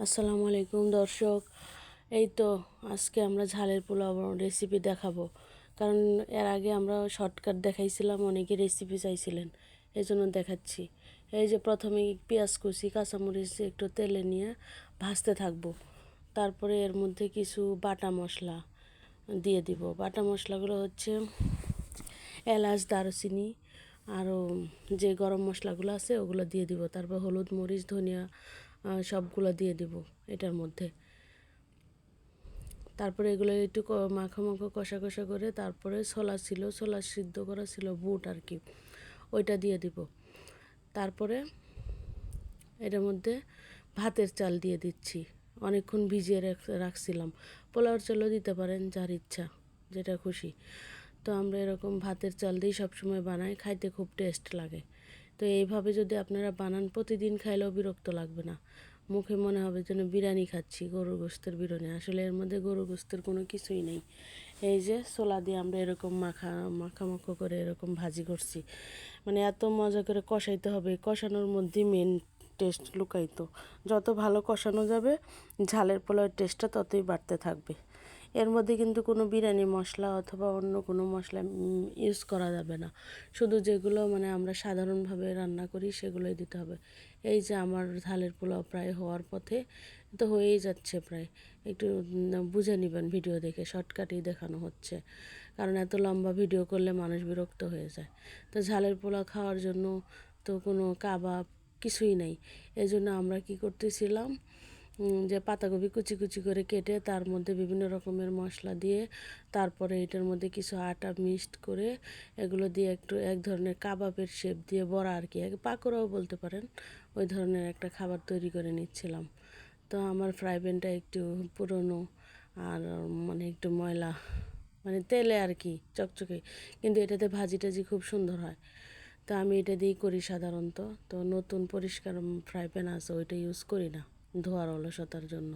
আসসালামু আলাইকুম দর্শক। এই তো আজকে আমরা ঝালের পোলাও রেসিপি দেখাবো। কারণ এর আগে আমরা শর্টকাট দেখাইছিলাম, অনেকে রেসিপি চাইছিলেন, এই জন্য দেখাচ্ছি। এই যে প্রথমে পেঁয়াজ কুচি, কাঁচামরিচ একটু তেলে নিয়ে ভাজতে থাকবো। তারপরে এর মধ্যে কিছু বাটা মশলা দিয়ে দিব। বাটা মশলাগুলো হচ্ছে এলাচ, দারুচিনি, আরও যে গরম মশলাগুলো আছে ওগুলো দিয়ে দিব। তারপর হলুদ, মরিচ, ধনিয়া সবগুলো দিয়ে দিব এটার মধ্যে। তারপরে এগুলো একটু মাখো মাখো কষা কষা করে তারপরে ছোলা সিদ্ধ করা ছিল, বুট আর কি, ওইটা দিয়ে দিব। তারপরে এটার মধ্যে ভাতের চাল দিয়ে দিচ্ছি। অনেকক্ষণ ভিজিয়ে রাখছিলাম। পোলাওর চালও দিতে পারেন, যার ইচ্ছা, যেটা খুশি। তো আমরা এরকম ভাতের চাল দিয়ে সবসময় বানাই, খাইতে খুব টেস্ট লাগে। তো এইভাবে যদি আপনারা বানান, প্রতিদিন খাইলেও বিরক্ত লাগবে না। মুখে মনে হবে যেন বিরিয়ানি খাচ্ছি, গরুর গোশতের বিরিয়ানি। আসলে এর মধ্যে গরুর গোশতের কোনো কিছুই নেই। এই যে ছোলা দিয়ে আমরা এরকম মাখা করে এরকম ভাজি করছি। মানে এত মজা করে কষাইতে হবে, কষানোর মধ্যে মেন টেস্ট লুকাইতো। যত ভালো কষানো যাবে, ঝালের পোলাওয়ের টেস্টটা ততই বাড়তে থাকবে। এর মধ্যে কিন্তু কোনো বিরিয়ানি মশলা অথবা অন্য কোনো মশলা ইউজ করা যাবে না। শুধু যেগুলো মানে আমরা সাধারণভাবে রান্না করি সেগুলোই দিতে হবে। এই যে আমার ঝালের পোলাও প্রায় হওয়ার পথে, তো হয়েই যাচ্ছে প্রায়। একটু বুঝে নেবেন ভিডিও দেখে, শর্টকাটেই দেখানো হচ্ছে। কারণ এত লম্বা ভিডিও করলে মানুষ বিরক্ত হয়ে যায়। তো ঝালের পোলাও খাওয়ার জন্য তো কোনো কাবাব কিছুই নেই। এই জন্য আমরা কি করতেছিলাম, যে পাতাকপি কুচি কুচি করে কেটে তার মধ্যে বিভিন্ন রকমের মশলা দিয়ে, তারপরে এটার মধ্যে কিছু আটা মিক্সড করে এগুলো দিয়ে একটু এক ধরনের কাবাবের শেপ দিয়ে, বড়া আর কি, পাকোড়াও বলতে পারেন, ওই ধরনের একটা খাবার তৈরি করে নিচ্ছিলাম। তো আমার ফ্রাই প্যানটা একটু পুরনো আর মানে একটু ময়লা, মানে তেলে আর কি চকচকে, কিন্তু এটাতে ভাজি টাজি খুব সুন্দর হয়। তো আমি এটা দিয়েই করি সাধারণত। তো নতুন পরিষ্কার ফ্রাই প্যান আছে, ওইটা ইউজ করি না ধোয়ার অলসতার জন্য।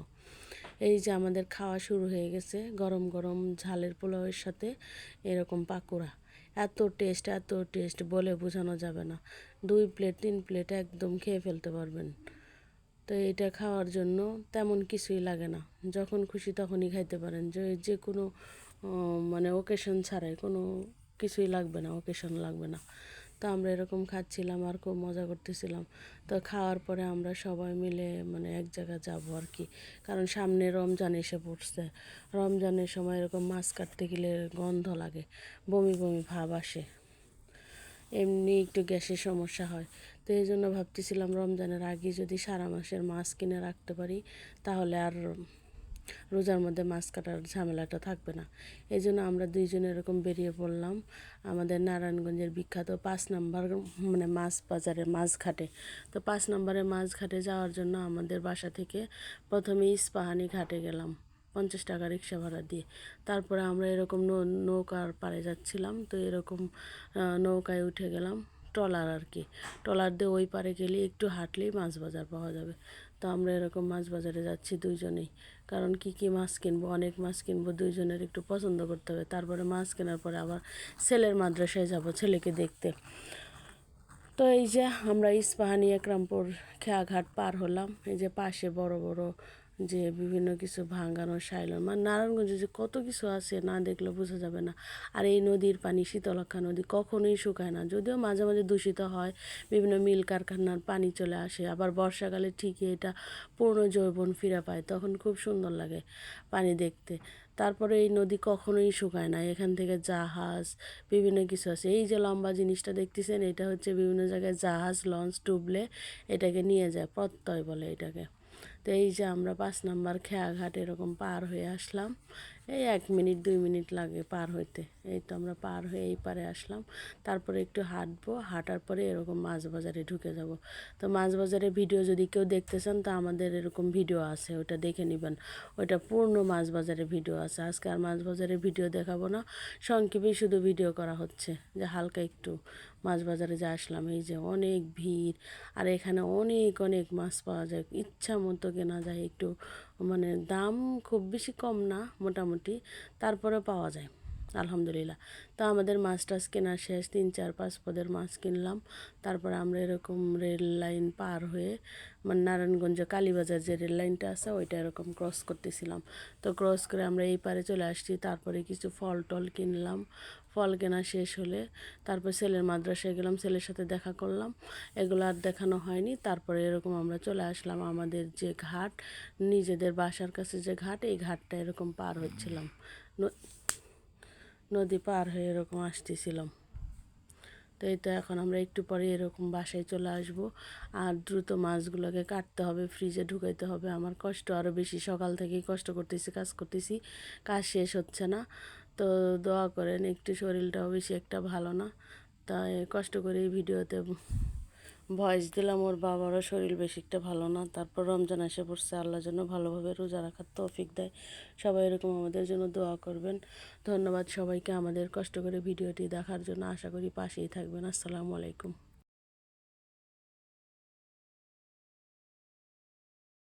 এই যে আমাদের খাওয়া শুরু হয়ে গেছে, গরম গরম ঝালের পোলাওয়ের সাথে এরকম পাকোড়া। এত টেস্ট বলে বোঝানো যাবে না। 2 প্লেট 3 প্লেট একদম খেয়ে ফেলতে পারবেন। তো এটা খাওয়ার জন্য তেমন কিছুই লাগে না, যখন খুশি তখনই খাইতে পারেন। যে যে কোনো মানে ওকেশন ছাড়াই, কোনো কিছুই লাগবে না, ওকেশন লাগবে না। তো আমরা এরকম খাচ্ছিলাম আর খুব মজা করতেছিলাম। তো খাওয়ার পরে আমরা সবাই মিলে মানে এক জায়গায় যাবো আর কি, কারণ সামনে রমজান এসে পড়ছে। রমজানের সময় এরকম মাছ কাটতে গেলে গন্ধ লাগে, বমি বমি ভাব আসে, এমনি একটু গ্যাসের সমস্যা হয়। তো এই জন্য ভাবতেছিলাম রমজানের আগে যদি সারা মাসের মাছ কিনে রাখতে পারি, তাহলে আর রোজার মধ্যে মাছ কাটার ঝামেলাটা থাকবে না। এই জন্য আমরা দুইজনে এরকম বেরিয়ে পড়লাম আমাদের নারায়ণগঞ্জের বিখ্যাত 5 নম্বর মানে মাছ বাজারে, মাছ ঘাটে। তো 5 নম্বরে মাছ ঘাটে যাওয়ার জন্য আমাদের বাসা থেকে প্রথমে ইস্পাহানি ঘাটে গেলাম 50 টাকা রিক্সা ভাড়া দিয়ে। তারপরে আমরা এরকম নৌকার পাড়ে যাচ্ছিলাম, তো এরকম নৌকায় উঠে গেলাম, ট্রলার আর কি। ট্রলার দিয়ে ওই পারে গেলে একটু হাঁটলেই মাছ বাজার পাওয়া যাবে। তো আমরা এরকম মাছ বাজারে যাচ্ছি দুইজনেই। কারণ কি কি মাছ কিনবো, অনেক মাছ কিনবো, দুইজনের একটু পছন্দ করতে হবে। তারপরে মাছ কেনার পরে আবার ছেলের মাদ্রাসায় যাব, ছেলেকে দেখতে। তো এই যে আমরা ইস্পাহানি একরামপুর খেয়াঘাট পার হলাম। এই যে পাশে বড় বড় যে বিভিন্ন কিছু ভাঙানো সাইলন, মানে নারায়ণগঞ্জে যে কত কিছু আছে না দেখলে বোঝা যাবে না। আর এই নদীর পানি, শীতলক্ষা নদী, কখনোই শুকায় না, যদিও মাঝে মাঝে দূষিত হয়, বিভিন্ন মিল কারখানার পানি চলে আসে। আবার বর্ষাকালে ঠিকই এটা পূর্ণ যৌবন ফিরে পায়, তখন খুব সুন্দর লাগে পানি দেখতে। তারপরে এই নদী কখনোই শুকায় না, এখান থেকে জাহাজ বিভিন্ন কিছু আছে। এই যে লম্বা জিনিসটা দেখতেছেন, এটা হচ্ছে বিভিন্ন জায়গায় জাহাজ, লঞ্চ ডুবলে এটাকে নিয়ে যায়, প্রত্যয় বলে এটাকে। তো এই যে আমরা 5 নম্বর খেয়াঘাট এরকম পার হয়ে আসলাম। এই 1 মিনিট 2 মিনিট লাগে পার হইতে। এই তো আমরা পার হয়ে এই পারে আসলাম। তারপরে একটু হাঁটবো, হাঁটার পরে এরকম মাছ বাজারে ঢুকে যাব। তো মাছ বাজারে ভিডিও যদি কেউ দেখতে চান, তো আমাদের এরকম ভিডিও আছে, ওটা দেখে নেবেন। ওইটা পূর্ণ মাছ বাজারে ভিডিও আছে। আজকে আর মাছ বাজারে ভিডিও দেখাবো না, সংক্ষেপেই শুধু ভিডিও করা হচ্ছে, যে হালকা একটু মাছ বাজারে যা আসলাম। এই যে অনেক ভিড়, আর এখানে অনেক অনেক মাছ পাওয়া যায়, ইচ্ছা মতো কেনা যায়। একটু মানে দাম খুব বেশি কম না, মোটামুটি, তারপরে পাওয়া যায়। আলহামদুলিল্লাহ। তো আমাদের মাছ টাছ কেনা শেষ, 3-4-5 পদের মাছ কিনলাম। তারপরে আমরা এরকম রেল লাইন পার হয়ে মানে নারায়ণগঞ্জ কালীবাজার যে রেল লাইনটা আছে ওইটা এরকম ক্রস করতেছিলাম। তো ক্রস করে আমরা এই পারে চলে আসছি। তারপরে কিছু ফল টল কিনলাম। ফল কেনা শেষ হলে তারপর ছেলের মাদ্রাসায় গেলাম, ছেলের সাথে দেখা করলাম। এগুলো আর দেখানো হয়নি। তারপরে এরকম আমরা চলে আসলাম আমাদের যে ঘাট, নিজেদের বাসার কাছে যে ঘাট, এই ঘাটটা এরকম পার হচ্ছিলাম, নদী পার হয়ে এরকম আসতেছিলাম। তো এই তো এখন আমরা একটু পরে এরকম বাসায় চলে আসব। আর দ্রুত মাছগুলোকে কাটতে হবে, ফ্রিজে ঢুকাইতে হবে। আমার কষ্ট আরও বেশি, সকাল থেকেই কষ্ট করতেছি, কাজ করতেছি, কাজ শেষ হচ্ছে না। তো দোয়া করেন, একটু শরীরটাও বেশি একটা ভালো না, তাই কষ্ট করে এই ভিডিওতে ভয়েস দিলাম। ওর বাবারও শরীর বেশি একটা ভালো না। তারপর রমজান এসে পড়ছে, আল্লাহ যেন ভালোভাবে রোজা রাখার তৌফিক দেয়। সবাই এরকম আমাদের জন্য দোয়া করবেন। ধন্যবাদ সবাইকে আমাদের কষ্ট করে ভিডিওটি দেখার জন্য। আশা করি পাশেই থাকবেন। আসসালামু আলাইকুম।